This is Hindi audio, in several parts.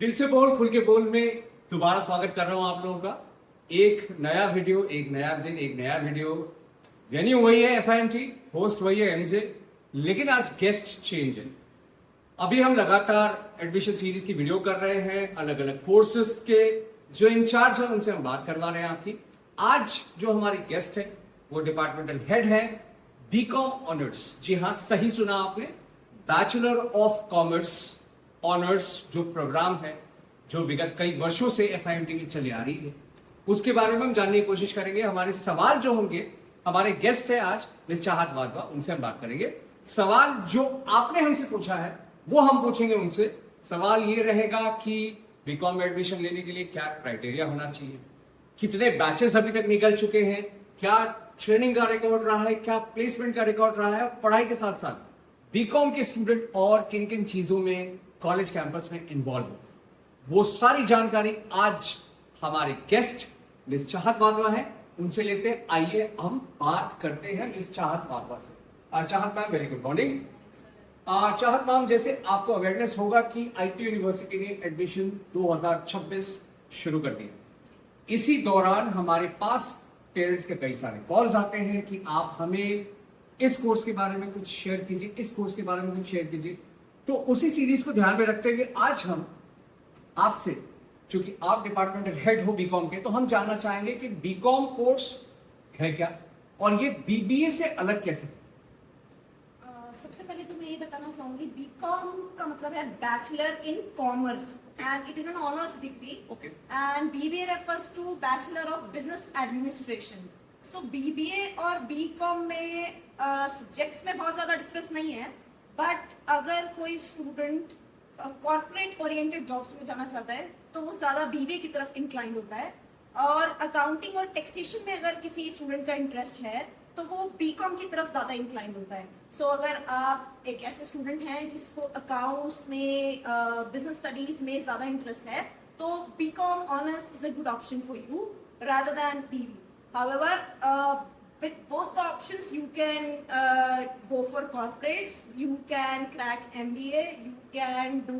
दिल से बोल खुल के बोल में दोबारा स्वागत कर रहा हूँ आप लोगों का। एक नया वीडियो, एक नया दिन, एक नया वीडियो। वेन्यू वही है FIMT, होस्ट वही है MJ, लेकिन आज गेस्ट चेंज है। अभी हम लगातार एडमिशन सीरीज की वीडियो कर रहे हैं, अलग अलग कोर्सेज के जो इंचार्ज है उनसे हम बात करवा रहे हैं आपकी। आज जो हमारी गेस्ट है वो डिपार्टमेंटल हेड है बीकॉम ऑनर्स। जी हाँ, सही सुना आपने, बैचलर ऑफ कॉमर्स ऑनर्स जो प्रोग्राम है, जो विगत कई वर्षों से FIMT में चली आ रही है, उसके बारे में हम जानने की कोशिश करेंगे। हमारे सवाल जो होंगे, हमारे गेस्ट है आज मिस चाहत वाधवा, उनसे हम बात करेंगे। सवाल जो आपने हमसे पूछा है वो हम पूछेंगे उनसे। सवाल ये रहेगा कि बीकॉम में एडमिशन लेने के लिए क्या क्राइटेरिया होना चाहिए, कितने बैचेस अभी तक निकल चुके हैं, क्या ट्रेनिंग का रिकॉर्ड रहा है, क्या प्लेसमेंट का रिकॉर्ड रहा है, पढ़ाई के साथ साथ बीकॉम के स्टूडेंट और किन किन चीजों में कॉलेज कैंपस में इन्वॉल्व हो, वो सारी जानकारी आज हमारे गेस्ट मिस चाहत वाधवा है, उनसे लेते हैं। आइए हम बात करते हैं मिस चाहत वाधवा से। चाहत मैम, वेरी गुड मॉर्निंग। चाहत मैम, जैसे आपको अवेयरनेस होगा कि IT यूनिवर्सिटी ने एडमिशन 2026 शुरू कर दिया। इसी दौरान हमारे पास पेरेंट्स के कई सारे कॉल्स आते हैं कि आप हमें इस कोर्स के बारे में कुछ शेयर कीजिए, इस कोर्स के बारे में कुछ शेयर कीजिए। तो उसी सीरीज को ध्यान में रखते हुए आज हम आपसे, चूंकि आप डिपार्टमेंटल हेड हो बीकॉम के, तो हम जानना चाहेंगे कि बीकॉम कोर्स है क्या और ये BBA से अलग कैसे है। सबसे पहले तो मैं ये बताना चाहूंगी, बीकॉम का मतलब है bachelor in commerce and it is an honours degree. Okay. And BBA refers to bachelor of business administration. So BBA और बीकॉम में सब्जेक्ट्स में बहुत ज्यादा डिफरेंस नहीं है, बट अगर कोई स्टूडेंट कॉर्पोरेट ओरिएंटेड जॉब्स में जाना चाहता है तो वो ज्यादा BBA की तरफ इंक्लाइंड होता है, और अकाउंटिंग और टैक्सेशन में अगर किसी स्टूडेंट का इंटरेस्ट है तो वो बीकॉम की तरफ ज्यादा इंक्लाइंड होता है। सो अगर आप एक ऐसे स्टूडेंट हैं जिसको अकाउंट्स में, बिजनेस स्टडीज में ज्यादा इंटरेस्ट है, तो BCom honours is a good option for you rather than BBA. However, with both the options, you can go for corporates, you can crack MBA, you can do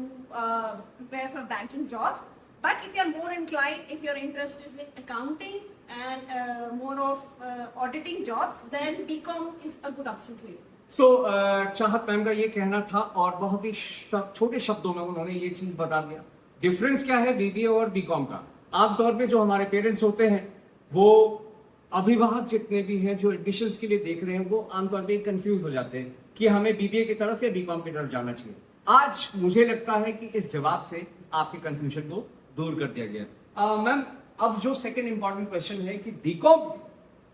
prepare for banking jobs. But if you're more inclined, if your interest is in accounting and more of auditing jobs, then BCom is a good option for you. सो चाहत मैम का ये कहना था और बहुत ही छोटे शब्दों में उन्होंने ये चीज बता दिया। डिफरेंस क्या है BBA और बीकॉम का। आमतौर पे जो हमारे पेरेंट्स होते हैं, वो अभिभावक जितने भी हैं जो एडमिशंस के लिए देख रहे हैं, वो आमतौर पे कंफ्यूज हो जाते हैं कि हमें BBA की तरफ या बीकॉम की तरफ जाना चाहिए। आज मुझे लगता है कि इस जवाब से आपके कंफ्यूजन को दूर कर दिया गया। मैम, अब जो सेकंड इंपॉर्टेंट क्वेश्चन है कि बीकॉम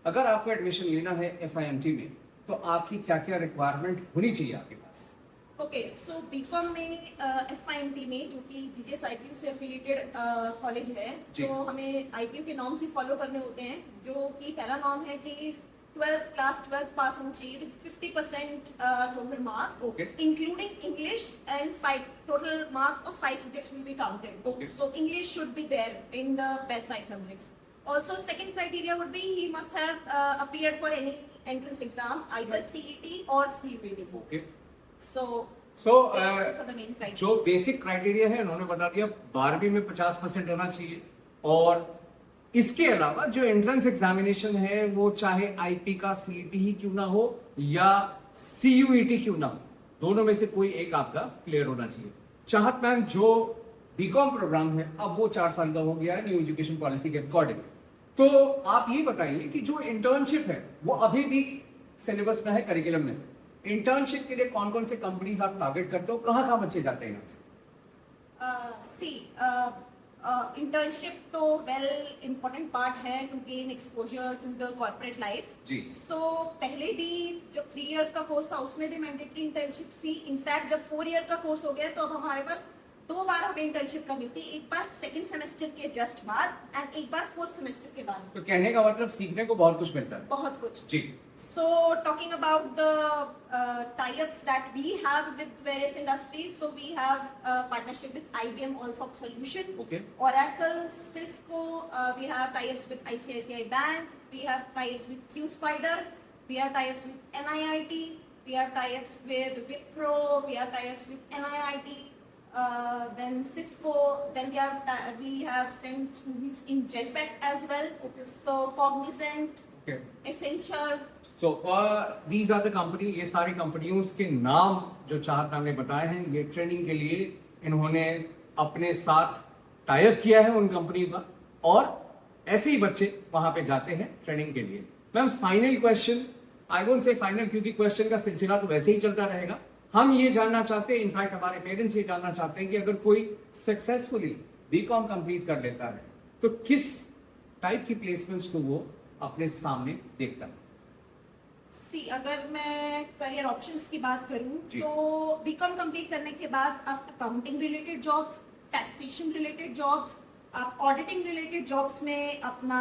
अगर आपको एडमिशन लेना है FIMT में, तो आपकी क्या क्या रिक्वायरमेंट होनी चाहिए आपके पास। ओके, सो बीकॉम में FIMT में, जो कि GJS IPU से एफिलिएटेड कॉलेज है, तो हमें IPU के नॉर्म्स ही फॉलो करने होते हैं। जो कि पहला नॉर्म है कि 12th पास होना चाहिए with 50% total marks, including English, and 5 total marks of 5 subjects will be counted. Okay. So English should be there in the best 5 subjects. Also, second criteria would be he must have appeared for any entrance exam, either CET or CUET. Okay. So जो बेसिक क्राइटेरिया है उन्होंने बता दिया। 12वीं में 50% होना चाहिए, और इसके अलावा जो एंट्रेंस एग्जामिनेशन है वो चाहे IP का CET ही क्यों ना हो या CUET क्यों ना हो, दोनों में से कोई एक आपका क्लियर होना चाहिए। चाहत मैम, जो बीकॉम प्रोग्राम है अब वो 4 साल का हो गया है न्यू एजुकेशन पॉलिसी के अकॉर्डिंग, तो आप ये बताइए कि जो इंटर्नशिप है वो अभी भी सिलेबस में है, करिकुलम में। इंटर्नशिप के लिए कौन कौन से कंपनीज आप टारगेट करते हो, कहाँ कहाँ बच्चे जाते हैं? इंटर्नशिप तो वेल इम्पोर्टेंट पार्ट है to gain exposure to the corporate life. So पहले भी जब 3 इयर्स का कोर्स था उसमें भी मैंडेटरी इंटर्नशिप थी। इनफैक्ट जब 4 ईयर का कोर्स हो गया तो अब हमारे पास 2 बार हमें इंटर्नशिप करनी होती है, एक बार सेकंड सेमेस्टर के जस्ट बाद एंड एक बार 4th सेमेस्टर के बाद। तो कहने का मतलब सीखने को बहुत कुछ मिलता है। बहुत कुछ जी। So talking about the tie-ups that we have with various industries, so we have partnership with IBM Allsoft Solution, Oracle, Cisco, we have tie-ups with ICICI Bank, we have tie-ups with QSpider, we have tie-ups with NIIT, we have tie-ups with Wipro, we have tie-ups with NIIT, then Cisco, then we have sent students in Genpact as well. Okay. So Cognizant, Okay. Accenture. So these are the company, ये सारी कंपनियों के नाम जो चाहत मैम ने बताए हैं, ये ट्रेनिंग के लिए इन्होंने अपने साथ टाई अप किया है उन कंपनी का, और ऐसे ही बच्चे वहां पे जाते हैं ट्रेनिंग के लिए। Ma'am final question, I won't say final क्योंकि क्वेश्चन का सिलसिला तो वैसे ही चलता रहेगा। हम ये जानना चाहते हैं, इनफैक्ट हमारे पेरेंट्स ये जानना चाहते हैं कि अगर कोई सक्सेसफुली बीकॉम कंप्लीट कर लेता है तो किस टाइप की प्लेसमेंट्स को वो अपने सामने देखता है। अगर मैं करियर ऑप्शंस की बात करूं जी। तो बीकॉम कंप्लीट करने के बाद आप accounting related jobs, taxation related jobs, आप ऑडिटिंग रिलेटेड जॉब्स में अपना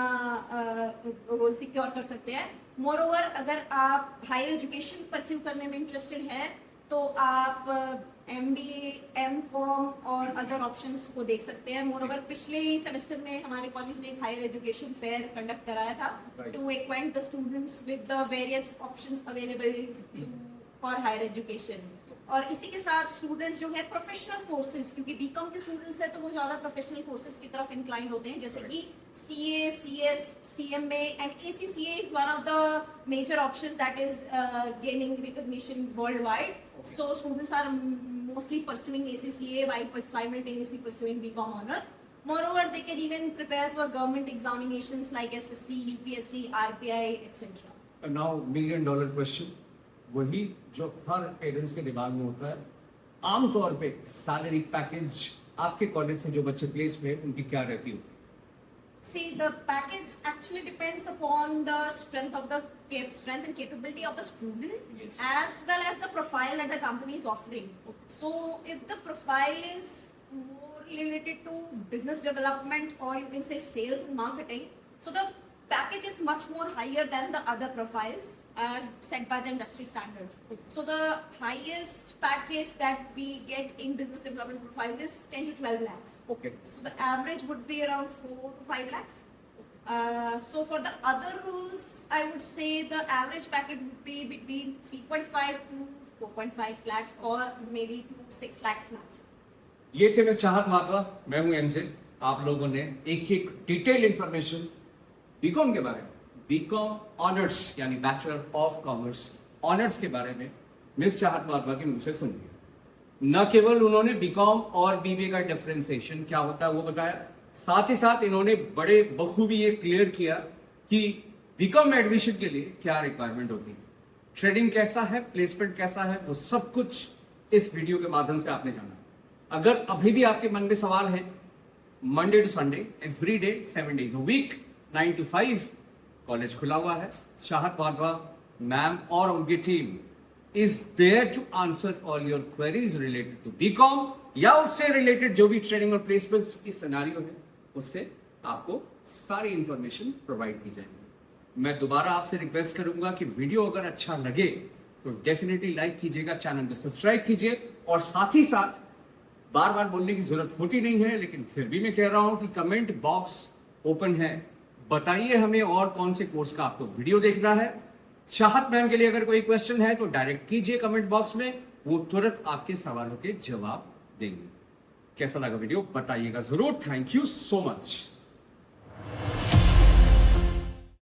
रोल सिक्योर कर सकते हैं। मोर ओवर अगर आप हायर एजुकेशन परस्यू करने में इंटरेस्टेड हैं तो आप MBA, M.Com और अदर ऑप्शंस को देख सकते हैं। मोर ओवर पिछले ही सेमेस्टर में हमारे कॉलेज ने एक हायर एजुकेशन फेयर कंडक्ट कराया था Right. To acquaint the students with the various options available for higher education. और इसी के साथ स्टूडेंट्स जो है प्रोफेशनल कोर्सेज, क्योंकि बीकॉम के स्टूडेंट्स है तो वो ज्यादा प्रोफेशनल कोर्सेज की तरफ इंक्लाइंड होते हैं, जैसे कि CA, CS, CMA and ACCA is one of the major options that is gaining recognition world wide. So students are mostly pursuing ACCA while simultaneously pursuing BCom honors. Moreover, they can even prepare for government examinations like SSC, UPSC, RPI, etc. Now $1 million question, वही जो हर पेरेंट्स के दिमाग में होता है, आमतौर पे सैलरी पैकेज आपके कॉलेज से जो बच्चे प्लेस हुए उनकी क्या रहती है? See, the package actually depends upon the strength and capability of the student, Yes. as well as the profile that the company is offering. So, if the profile is more related to business development, or you can say sales and marketing, so the package is much more higher than the other profiles as set by the industry standards. So, the highest package that we get in business development profile is 10 to 12 lakhs. Okay. So the average would be around 4 to 5 lakhs. So for the other roles, I would say the average package would be between 3.5 to 4.5 lakhs, or maybe to 6 lakhs max. ये थे मिस चाहत वाधवा, मैं हूं MJ। आप लोगों ने एक एक डिटेल इंफॉर्मेशन बीकॉम के बारे में, बीकॉम ऑनर्स यानी बैचलर ऑफ कॉमर्स ऑनर्स के बारे में मिस चाहत वाधवा के मुंह से सुन लिया। न केवल उन्होंने बीकॉम और BBA का डिफरेंशिएशन क्या होता है वो बताया, साथ ही साथ इन्होंने बड़े बखूबी ये क्लियर किया कि बीकॉम में एडमिशन के लिए क्या रिक्वायरमेंट होती है, ट्रेडिंग कैसा है, प्लेसमेंट कैसा है, वो सब कुछ इस वीडियो के माध्यम से आपने जाना। अगर अभी भी आपके मन में सवाल है, Monday to Sunday every day 7 days a week 9 to 5 college खुला हुआ है। चाहत वाधवा मैम और उनकी team is there to answer all your queries related to BCom या उससे रिलेटेड जो भी ट्रेनिंग और प्लेसमेंट्स की सिनेरियो है, उससे आपको सारी इंफॉर्मेशन प्रोवाइड की जाएगी। मैं दोबारा आपसे रिक्वेस्ट करूंगा कि वीडियो अगर अच्छा लगे तो डेफिनेटली लाइक कीजिएगा, चैनल को सब्सक्राइब कीजिए, और साथ ही साथ बार बार बोलने की जरूरत होती नहीं है, लेकिन फिर भी मैं कह रहा हूं कि कमेंट बॉक्स ओपन है, बताइए हमें और कौन से कोर्स का आपको वीडियो देखना है। चाहत मैम के लिए अगर कोई क्वेश्चन है तो डायरेक्ट कीजिए कमेंट बॉक्स में, वो तुरंत आपके सवालों के जवाब देंगे। कैसा लगा वीडियो बताइएगा जरूर। Thank you so much.